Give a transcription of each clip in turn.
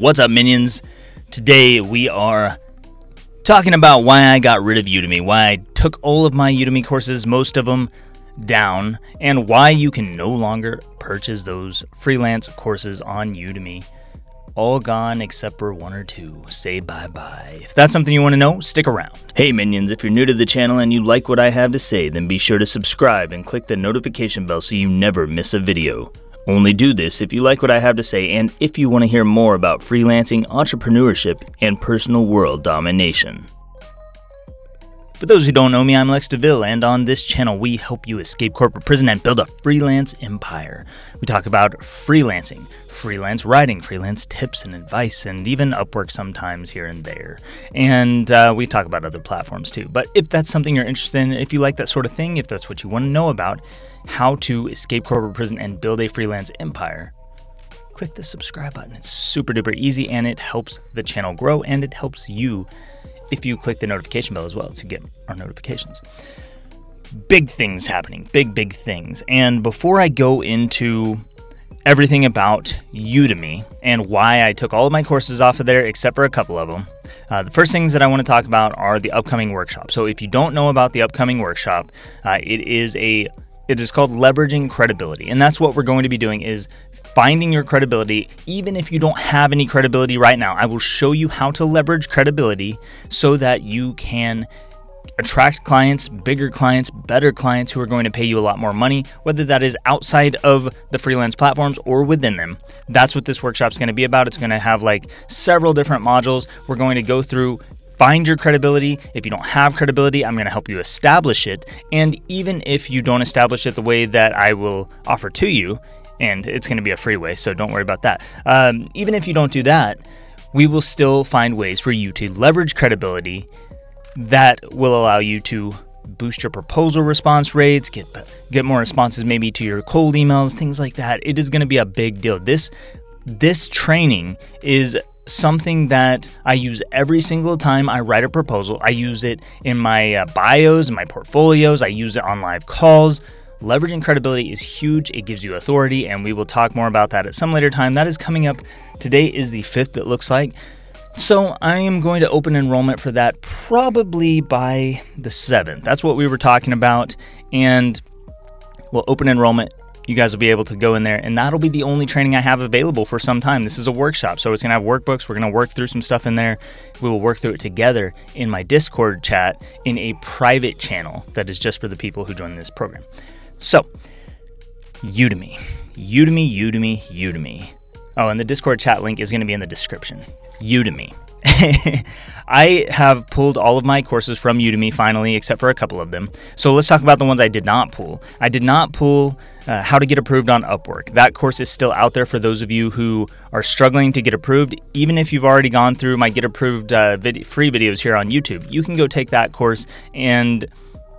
What's up, minions? Today we are talking about why I got rid of Udemy, why I took all of my Udemy courses, most of them, down, and why you can no longer purchase those freelance courses on Udemy. All gone except for one or two. Say bye-bye. If that's something you want to know, stick around. Hey minions, if you're new to the channel and you like what I have to say, then be sure to subscribe and click the notification bell so you never miss a video. Only do this if you like what I have to say and if you want to hear more about freelancing, entrepreneurship, and personal world domination. For those who don't know me, I'm Lex DeVille, and on this channel we help you escape corporate prison and build a freelance empire. We talk about freelancing, freelance writing, freelance tips and advice, and even Upwork sometimes here and there. And we talk about other platforms too. But if that's something you're interested in, if you like that sort of thing, if that's what you want to know about, how to escape corporate prison and build a freelance empire, click the subscribe button. It's super duper easy and it helps the channel grow, and it helps you if you click the notification bell as well to get our notifications. Big things happening, big things. And before I go into everything about Udemy and why I took all of my courses off of there except for a couple of them, the first things that I want to talk about are the upcoming workshop. So if you don't know about the upcoming workshop, it is called Leveraging Credibility. And that's what we're going to be doing, is finding your credibility. Even if you don't have any credibility right now, I will show you how to leverage credibility so that you can attract clients, bigger clients, better clients who are going to pay you a lot more money, whether that is outside of the freelance platforms or within them. That's what this workshop is going to be about. It's going to have like several different modules. We're going to go through find your credibility. If you don't have credibility, I'm going to help you establish it. And even if you don't establish it the way that I will offer to you, and it's going to be a free way, so don't worry about that. Even if you don't do that, we will still find ways for you to leverage credibility that will allow you to boost your proposal response rates, get more responses maybe to your cold emails, things like that. It is going to be a big deal. This training is something that I use every single time I write a proposal. I use it in my bios, in my portfolios. I use it on live calls. Leveraging credibility is huge. It gives you authority, and we will talk more about that at some later time. That is coming up. Today is the 5th, it looks like. So I am going to open enrollment for that probably by the 7th. That's what we were talking about, and we'll open enrollment. You guys will be able to go in there, and that'll be the only training I have available for some time. This is a workshop, so it's going to have workbooks. We're going to work through some stuff in there. We will work through it together in my Discord chat in a private channel that is just for the people who join this program. So, Udemy. Oh, and the Discord chat link is going to be in the description. Udemy. I have pulled all of my courses from Udemy finally, except for a couple of them. So let's talk about the ones I did not pull. I did not pull how to get approved on Upwork. That course is still out there for those of you who are struggling to get approved. Even if you've already gone through my get approved free videos here on YouTube, you can go take that course and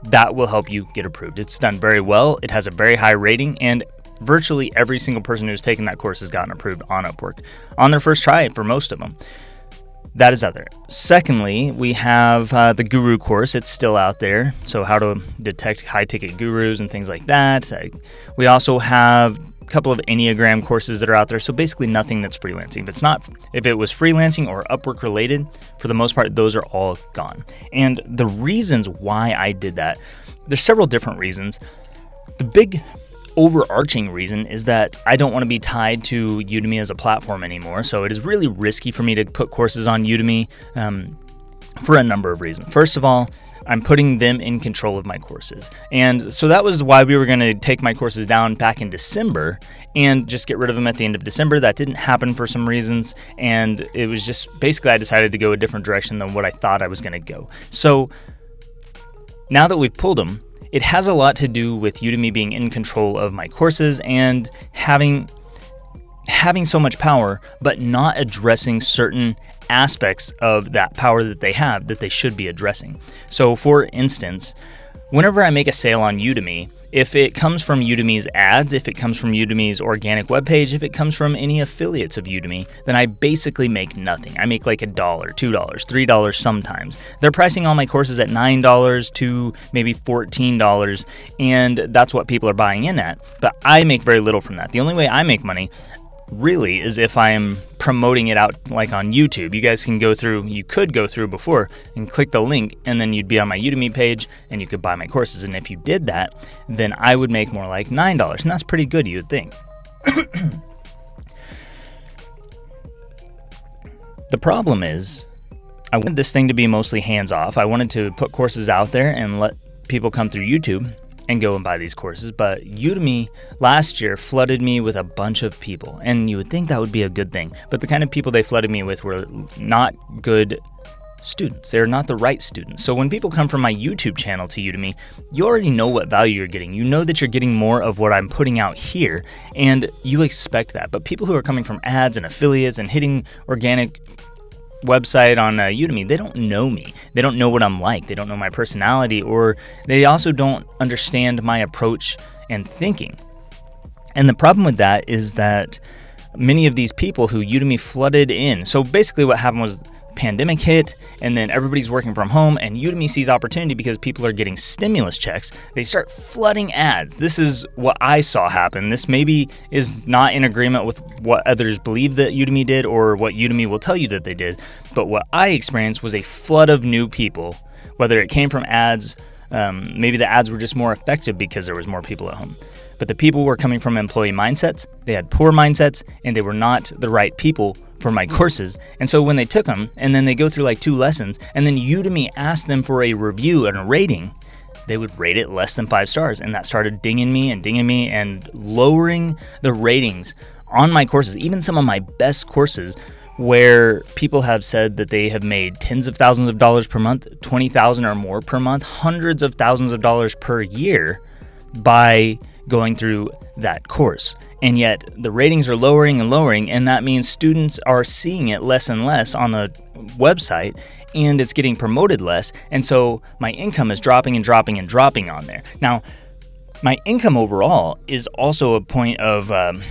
that will help you get approved. It's done very well. It has a very high rating, and virtually every single person who's taken that course has gotten approved on Upwork on their first try for most of them. That is out there. Secondly, we have the Guru course. It's still out there. So how to detect high-ticket gurus and things like that. We also have a couple of Enneagram courses that are out there. So basically nothing that's freelancing. If it was freelancing or Upwork related, for the most part, those are all gone. And the reasons why I did that, there's several different reasons. The big overarching reason is that I don't want to be tied to Udemy as a platform anymore. So it is really risky for me to put courses on Udemy for a number of reasons. First of all, I'm putting them in control of my courses. And so that was why we were going to take my courses down back in December and just get rid of them at the end of December. That didn't happen for some reasons. And it was just basically I decided to go a different direction than what I thought I was going to go. So now that we've pulled them, it has a lot to do with Udemy being in control of my courses and having so much power, but not addressing certain aspects of that power that they have that they should be addressing. So for instance, whenever I make a sale on Udemy, if it comes from Udemy's ads, if it comes from Udemy's organic webpage, if it comes from any affiliates of Udemy, then I basically make nothing. I make like $1, $2, $3 sometimes. They're pricing all my courses at $9 to maybe $14, and that's what people are buying in at. But I make very little from that. The only way I make money really is if I am promoting it out like on YouTube. You could go through before and click the link, and then you'd be on my Udemy page and you could buy my courses. And if you did that, then I would make more like $9, and that's pretty good, you would think. The problem is, I wanted this thing to be mostly hands-off. I wanted to put courses out there and let people come through YouTube and go and buy these courses, but Udemy last year flooded me with a bunch of people, and you would think that would be a good thing, but the kind of people they flooded me with were not good students. They're not the right students. So when people come from my YouTube channel to Udemy, you already know what value you're getting. You know that you're getting more of what I'm putting out here, and you expect that. But people who are coming from ads and affiliates and hitting organic website on Udemy, they don't know me. They don't know what I'm like. They don't know my personality, or they also don't understand my approach and thinking. And the problem with that is that many of these people who Udemy flooded in, so basically what happened was pandemic hit, and then everybody's working from home, and Udemy sees opportunity because people are getting stimulus checks. They start flooding ads. This is what I saw happen. This maybe is not in agreement with what others believe that Udemy did or what Udemy will tell you that they did, but what I experienced was a flood of new people, whether it came from ads, maybe the ads were just more effective because there was more people at home. But the people were coming from employee mindsets, they had poor mindsets, and they were not the right people for my courses. And so when they took them, and then they go through like 2 lessons, and then Udemy asked them for a review and a rating, they would rate it less than 5 stars. And that started dinging me and lowering the ratings on my courses, even some of my best courses, where people have said that they have made tens of thousands of dollars per month, 20,000 or more per month, hundreds of thousands of dollars per year by going through that course. And yet the ratings are lowering and lowering, and that means students are seeing it less and less on the website, and it's getting promoted less, and so my income is dropping and dropping and dropping on there. Now, my income overall is also a point that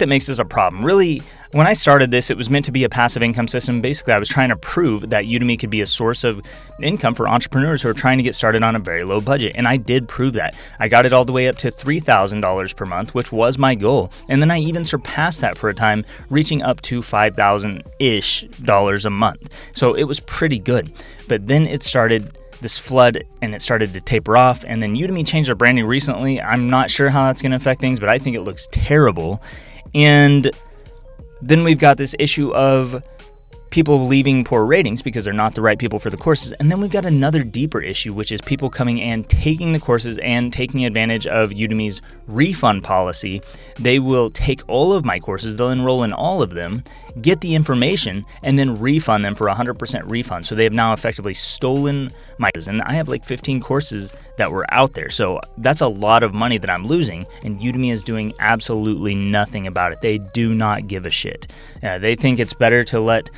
makes this a problem. Really, when I started this, it was meant to be a passive income system. Basically, I was trying to prove that Udemy could be a source of income for entrepreneurs who are trying to get started on a very low budget. And I did prove that. I got it all the way up to $3,000 per month, which was my goal. And then I even surpassed that for a time, reaching up to $5,000-ish a month. So it was pretty good. But then it started this flood, and it started to taper off, and then Udemy changed their branding recently. I'm not sure how that's going to affect things, but I think it looks terrible. And then we've got this issue of people leaving poor ratings because they're not the right people for the courses. And then we've got another deeper issue, which is people coming and taking the courses and taking advantage of Udemy's refund policy. They will take all of my courses, they'll enroll in all of them, get the information, and then refund them for 100% refund. So they have now effectively stolen my courses. And I have like 15 courses that were out there. So that's a lot of money that I'm losing, and Udemy is doing absolutely nothing about it. They do not give a shit. They think it's better to let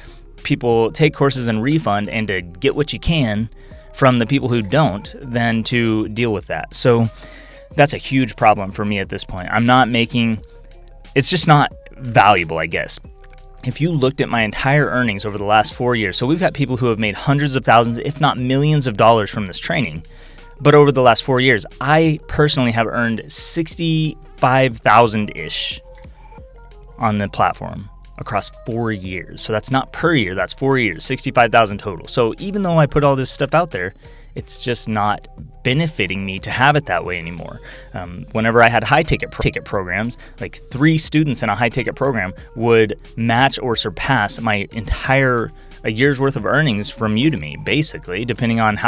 people take courses and refund and to get what you can from the people who don't than to deal with that. So that's a huge problem for me at this point. It's just not valuable, I guess. If you looked at my entire earnings over the last 4 years, so we've got people who have made hundreds of thousands, if not millions of dollars from this training, but over the last 4 years, I personally have earned $65,000-ish on the platform across 4 years. So that's not per year, that's 4 years, 65,000 total. So even though I put all this stuff out there, it's just not benefiting me to have it that way anymore. Whenever I had high ticket programs, like 3 students in a high ticket program would match or surpass my entire a year's worth of earnings from Udemy, basically, depending on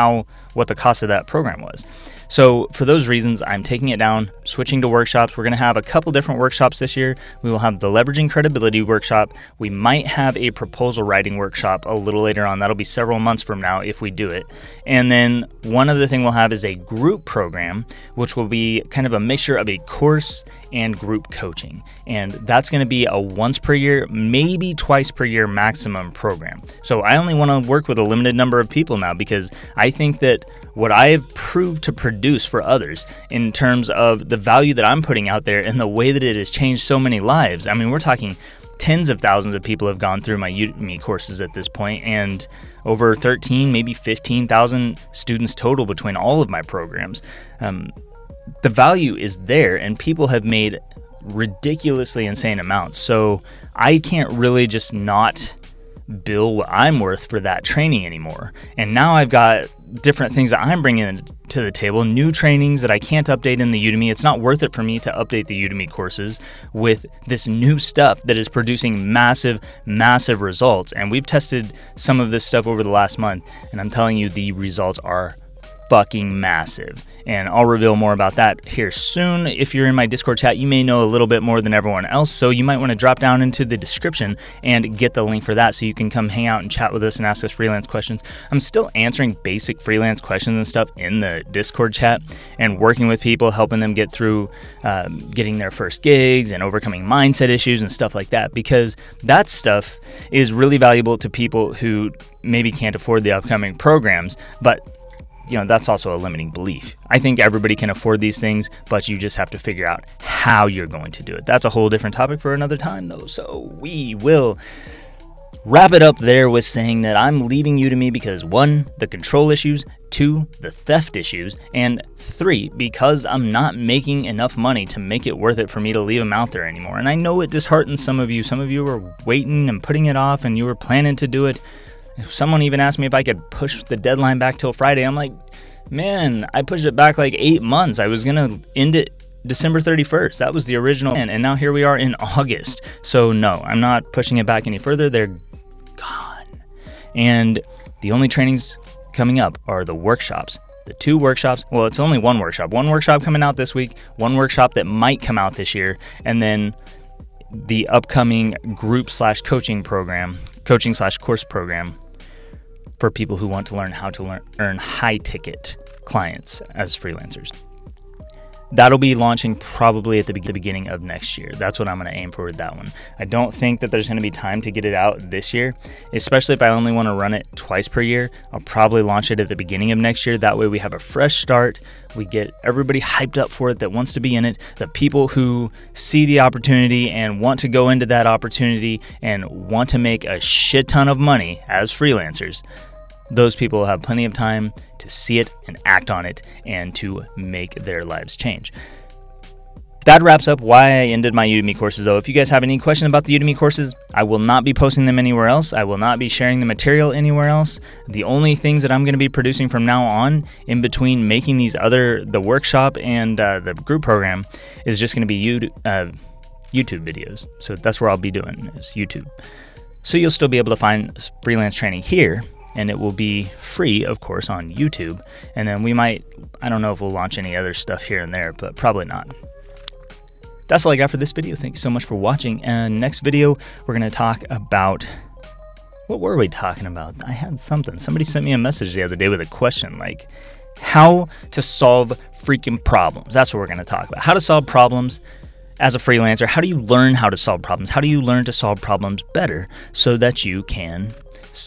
what the cost of that program was. So for those reasons, I'm taking it down, switching to workshops. We're going to have a couple different workshops this year. We will have the Leveraging Credibility workshop. We might have a proposal writing workshop a little later on. That'll be several months from now if we do it. And then one other thing we'll have is a group program, which will be kind of a mixture of a course and group coaching. And that's going to be a once per year, maybe twice per year maximum program. So I only want to work with a limited number of people now, because I think that what I have proved to produce for others in terms of the value that I'm putting out there and the way that it has changed so many lives. I mean, we're talking tens of thousands of people have gone through my Udemy courses at this point, and over 13, maybe 15,000 students total between all of my programs. The value is there, and people have made ridiculously insane amounts. So I can't really just not bill what I'm worth for that training anymore. And now I've got different things that I'm bringing to the table, new trainings that I can't update in the Udemy. It's not worth it for me to update the Udemy courses with this new stuff that is producing massive, massive results. And we've tested some of this stuff over the last month, and I'm telling you, the results are fucking massive. And I'll reveal more about that here soon. If you're in my Discord chat, you may know a little bit more than everyone else, so you might want to drop down into the description and get the link for that so you can come hang out and chat with us and ask us freelance questions. I'm still answering basic freelance questions and stuff in the Discord chat and working with people, helping them get through getting their first gigs and overcoming mindset issues and stuff like that, because that stuff is really valuable to people who maybe can't afford the upcoming programs, but that's also a limiting belief. I think everybody can afford these things, but you just have to figure out how you're going to do it. That's a whole different topic for another time, though. So we will wrap it up there with saying that I'm leaving Udemy because 1, the control issues, 2, the theft issues, and 3, because I'm not making enough money to make it worth it for me to leave them out there anymore. And I know it disheartens some of you. Some of you were waiting and putting it off, and you were planning to do it. Someone even asked me if I could push the deadline back till Friday. I'm like, man, I pushed it back like 8 months. I was going to end it December 31st. That was the original plan. And now here we are in August. So no, I'm not pushing it back any further. They're gone. And the only trainings coming up are the workshops. The 2 workshops. Well, it's only 1 workshop. 1 workshop coming out this week. 1 workshop that might come out this year. And then the upcoming group/coaching program, coaching/course program, for people who want to learn how to earn high-ticket clients as freelancers. That'll be launching probably at the beginning of next year. That's what I'm going to aim for with that one. I don't think that there's going to be time to get it out this year, especially if I only want to run it twice per year. I'll probably launch it at the beginning of next year. That way we have a fresh start. We get everybody hyped up for it that wants to be in it. The people who see the opportunity and want to go into that opportunity and want to make a shit ton of money as freelancers, those people will have plenty of time to see it and act on it and to make their lives change. That wraps up why I ended my Udemy courses, though. If you guys have any questions about the Udemy courses, I will not be posting them anywhere else. I will not be sharing the material anywhere else. The only things that I'm going to be producing from now on, in between making the workshop and the group program, is just going to be YouTube videos. So that's where I'll be doing, is YouTube. So you'll still be able to find freelance training here, and it will be free, of course, on YouTube. And then we might, I don't know if we'll launch any other stuff here and there, but probably not. That's all I got for this video. Thank you so much for watching. And next video, we're going to talk about, what were we talking about? I had something. Somebody sent me a message the other day with a question, like how to solve freaking problems. That's what we're going to talk about. How to solve problems as a freelancer. How do you learn how to solve problems? How do you learn to solve problems better so that you can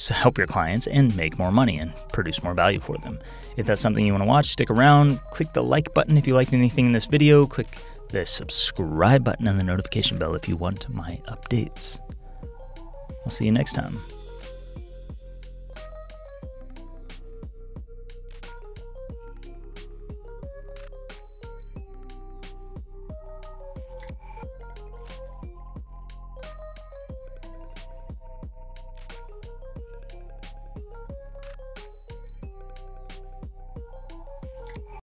help your clients and make more money and produce more value for them? If that's something you want to watch, stick around. Click the like button if you liked anything in this video. Click the subscribe button and the notification bell if you want my updates. I'll see you next time.